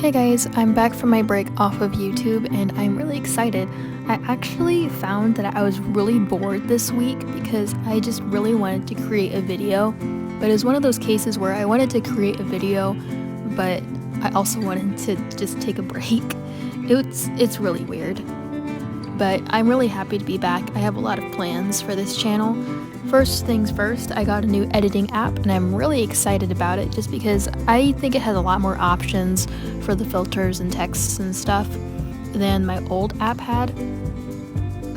Hey guys, I'm back from my break off of YouTube and I'm really excited. I actually found that I was really bored this week because I just really wanted to create a video, but it was one of those cases where I wanted to create a video, but I also wanted to just take a break. It's really weird, but I'm really happy to be back. I have a lot of plans for this channel. First things first, I got a new editing app and I'm really excited about it just because I think it has a lot more options for the filters and texts and stuff than my old app had.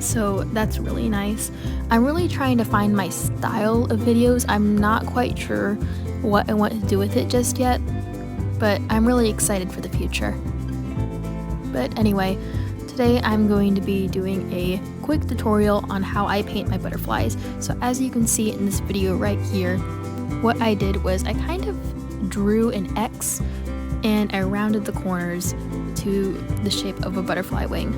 So that's really nice. I'm really trying to find my style of videos. I'm not quite sure what I want to do with it just yet, but I'm really excited for the future. But anyway, today I'm going to be doing a quick tutorial on how I paint my butterflies. So as you can see in this video right here, what I did was I kind of drew an X and I rounded the corners to the shape of a butterfly wing.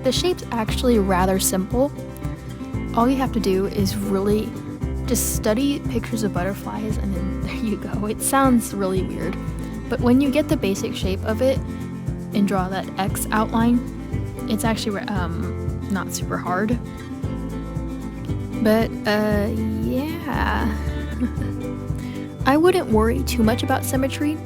The shape's actually rather simple. All you have to do is really just study pictures of butterflies and then there you go. It sounds really weird, but when you get the basic shape of it and draw that X outline, it's actually not super hard. But yeah. I wouldn't worry too much about symmetry.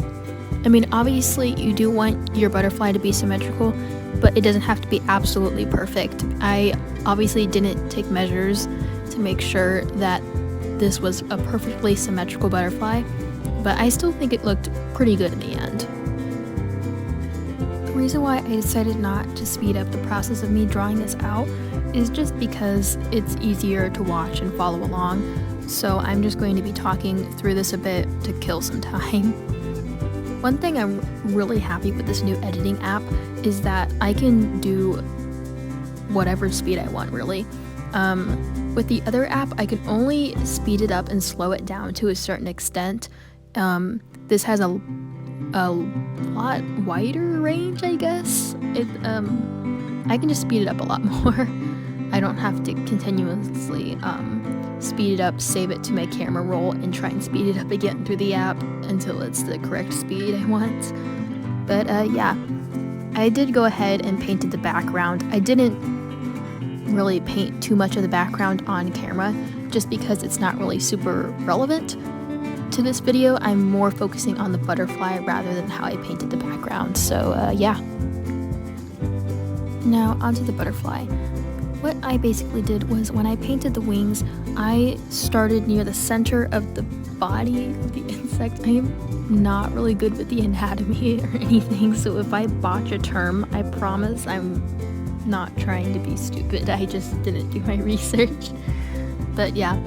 I mean, obviously you do want your butterfly to be symmetrical, but it doesn't have to be absolutely perfect. I obviously didn't take measures to make sure that this was a perfectly symmetrical butterfly, but I still think it looked pretty good in the end. The reason why I decided not to speed up the process of me drawing this out is just because it's easier to watch and follow along, so I'm just going to be talking through this a bit to kill some time. One thing I'm really happy with this new editing app is that I can do whatever speed I want, really. With the other app, I can only speed it up and slow it down to a certain extent. This has a lot wider range, I guess. I can just speed it up a lot more. I don't have to continuously speed it up, save it to my camera roll, and try and speed it up again through the app until it's the correct speed I want. But yeah, I did go ahead and painted the background. I didn't really paint too much of the background on camera just because it's not really super relevant to this video. I'm more focusing on the butterfly rather than how I painted the background. So yeah. Now onto the butterfly. What I basically did was when I painted the wings, I started near the center of the body of the insect. I am not really good with the anatomy or anything, so if I botch a term, I promise I'm not trying to be stupid. I just didn't do my research. But yeah,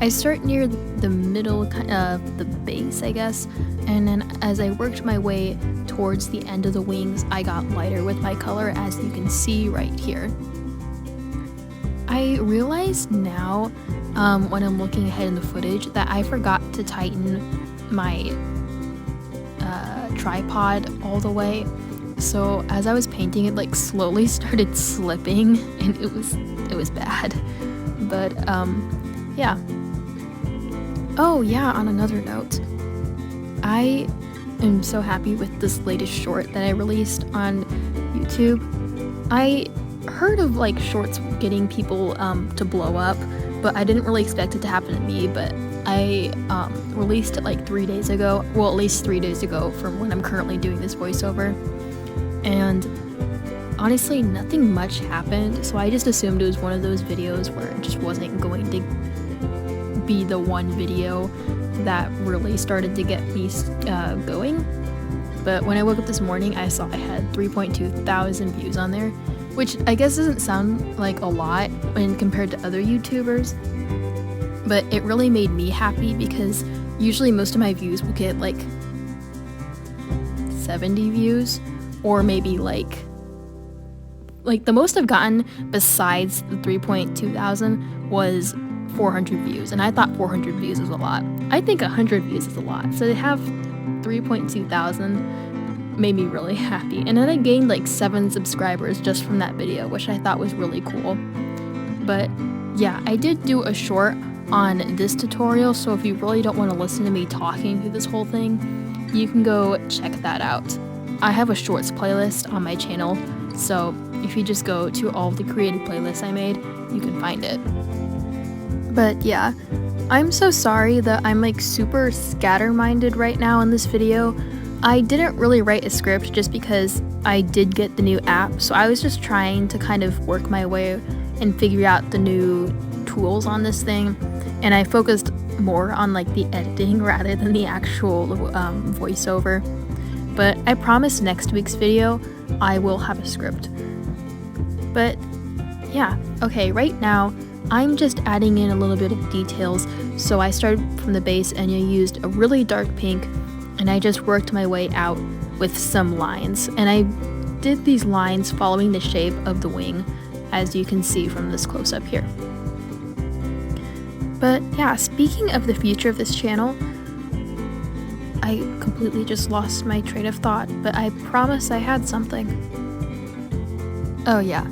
I start near the middle of the base, I guess, and then as I worked my way towards the end of the wings, I got lighter with my color, as you can see right here. I realize now, when I'm looking ahead in the footage, that I forgot to tighten my tripod all the way. So as I was painting, it like slowly started slipping, and it was bad. But yeah. Oh yeah, on another note, I am so happy with this latest short that I released on YouTube. I heard of like shorts getting people to blow up, but I didn't really expect it to happen to me. But I released it like 3 days ago, well, at least 3 days ago from when I'm currently doing this voiceover, and honestly nothing much happened, so I just assumed it was one of those videos where it just wasn't going to be the one video that really started to get me going. But when I woke up this morning, I saw I had 3.2 thousand views on there, which I guess doesn't sound like a lot when compared to other YouTubers, but it really made me happy because usually most of my views will get like 70 views, or maybe like the most I've gotten besides the 3.2 thousand was 400 views, and I thought 400 views was a lot. I think 100 views is a lot, so to have 3.2 thousand made me really happy. And then I gained like 7 subscribers just from that video, which I thought was really cool. But yeah, I did do a short on this tutorial, so if you really don't want to listen to me talking through this whole thing, you can go check that out. I have a shorts playlist on my channel, so if you just go to all of the creative playlists I made, you can find it. But yeah, I'm so sorry that I'm like super scatter-minded right now in this video. I didn't really write a script just because I did get the new app, so I was just trying to kind of work my way and figure out the new tools on this thing, and I focused more on like the editing rather than the actual voiceover. But I promise next week's video I will have a script. But yeah, okay, right now I'm just adding in a little bit of details. So I started from the base and I used a really dark pink, and I just worked my way out with some lines, and I did these lines following the shape of the wing, as you can see from this close-up here. But yeah, speaking of the future of this channel, I completely just lost my train of thought, but I promise I had something. Oh yeah,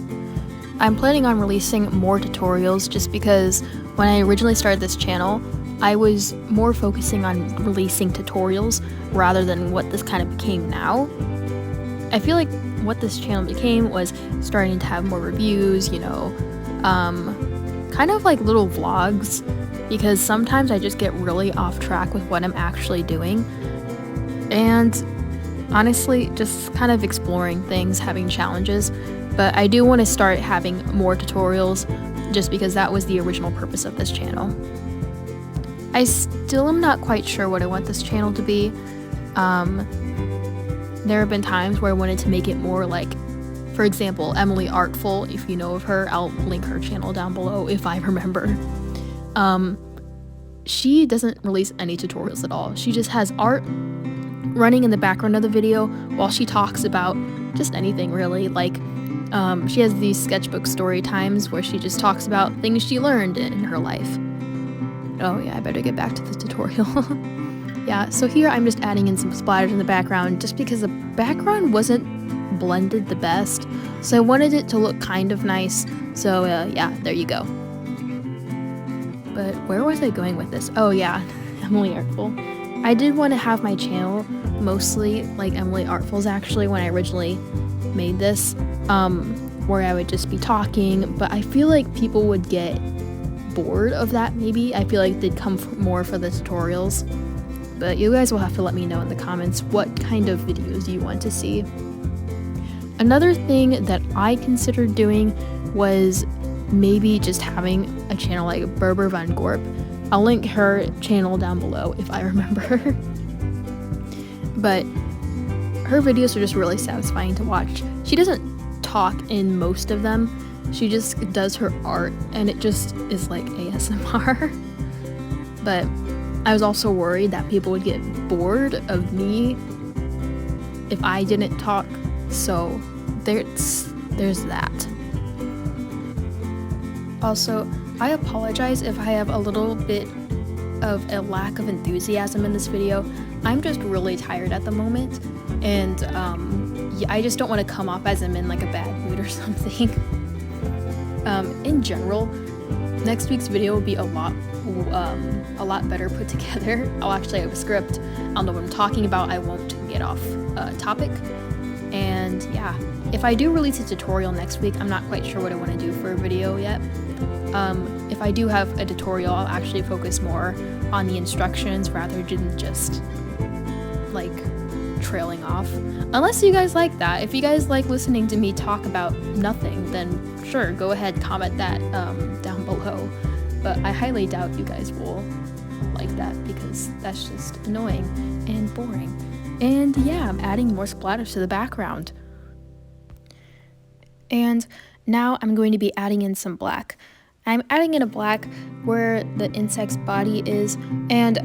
I'm planning on releasing more tutorials just because when I originally started this channel, I was more focusing on releasing tutorials rather than what this kind of became now. I feel like what this channel became was starting to have more reviews, you know, kind of like little vlogs, because sometimes I just get really off track with what I'm actually doing. And honestly, just kind of exploring things, having challenges. But I do want to start having more tutorials just because that was the original purpose of this channel. I still am not quite sure what I want this channel to be. There have been times where I wanted to make it more like, for example, Emily Artful, if you know of her. I'll link her channel down below if I remember. She doesn't release any tutorials at all. She just has art running in the background of the video while she talks about just anything really. Like, she has these sketchbook story times where she just talks about things she learned in her life. Oh yeah, I better get back to the tutorial. Yeah, so here I'm just adding in some splatters in the background just because the background wasn't blended the best, so I wanted it to look kind of nice. So yeah, there you go. But where was I going with this? Oh yeah, Emily Artful. I did want to have my channel mostly like Emily Artful's actually when I originally made this, where I would just be talking, but I feel like people would get bored of that maybe. I feel like they'd come more for the tutorials. But you guys will have to let me know in the comments what kind of videos you want to see. Another thing that I considered doing was maybe just having a channel like Berber Van Gorp. I'll link her channel down below if I remember. But her videos are just really satisfying to watch. She doesn't talk in most of them. She just does her art and it just is like ASMR. But I was also worried that people would get bored of me if I didn't talk, so there's that. Also, I apologize if I have a little bit of a lack of enthusiasm in this video. I'm just really tired at the moment, and yeah, I just don't want to come off as I'm in like a bad mood or something. In general, next week's video will be a lot better put together. I'll actually have a script. I'll know what I'm talking about. I won't get off topic. And yeah, if I do release a tutorial next week, I'm not quite sure what I want to do for a video yet. If I do have a tutorial, I'll actually focus more on the instructions rather than just like trailing off. Unless you guys like that. If you guys like listening to me talk about nothing, then sure, go ahead, comment that down below. But I highly doubt you guys will like that because that's just annoying and boring. And yeah, I'm adding more splatters to the background. And now I'm going to be adding in some black. I'm adding in a black where the insect's body is, and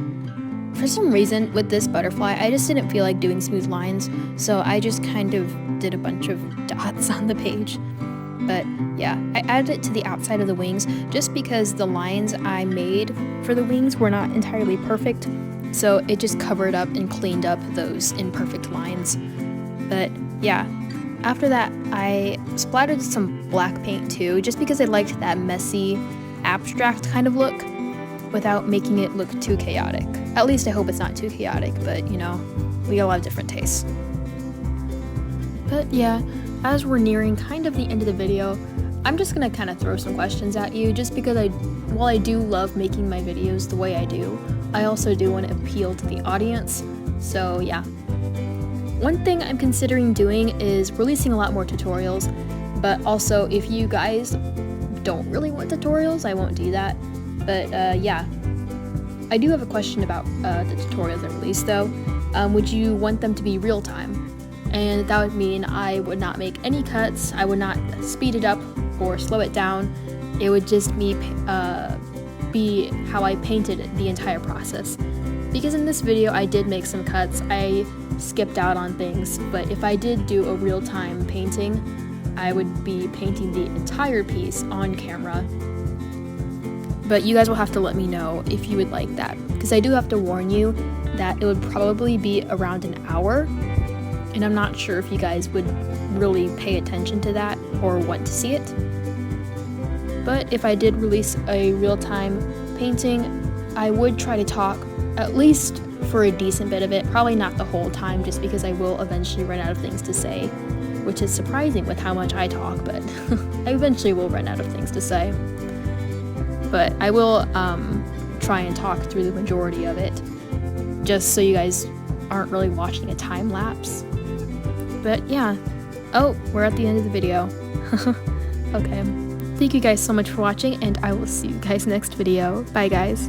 for some reason with this butterfly, I just didn't feel like doing smooth lines, so I just kind of did a bunch of dots on the page. But yeah, I added it to the outside of the wings just because the lines I made for the wings were not entirely perfect, so it just covered up and cleaned up those imperfect lines. But yeah, after that I splattered some black paint too, just because I liked that messy, abstract kind of look without making it look too chaotic. At least I hope it's not too chaotic, but you know, we all have different tastes. But yeah, as we're nearing kind of the end of the video, I'm just gonna kind of throw some questions at you just because while I do love making my videos the way I do, I also do want to appeal to the audience. So yeah. One thing I'm considering doing is releasing a lot more tutorials, but also if you guys don't really want tutorials, I won't do that. But yeah, I do have a question about the tutorials I release though. Would you want them to be real time? And that would mean I would not make any cuts, I would not speed it up or slow it down. It would just be how I painted the entire process. Because in this video I did make some cuts, I skipped out on things, but if I did do a real-time painting, I would be painting the entire piece on camera. But you guys will have to let me know if you would like that, because I do have to warn you that it would probably be around an hour, and I'm not sure if you guys would really pay attention to that or want to see it. But if I did release a real-time painting, I would try to talk at least for a decent bit of it, probably not the whole time just because I will eventually run out of things to say, which is surprising with how much I talk, but I eventually will run out of things to say. But I will try and talk through the majority of it, just so you guys aren't really watching a time lapse. But yeah. Oh, we're at the end of the video. Okay. Thank you guys so much for watching, and I will see you guys next video. Bye guys.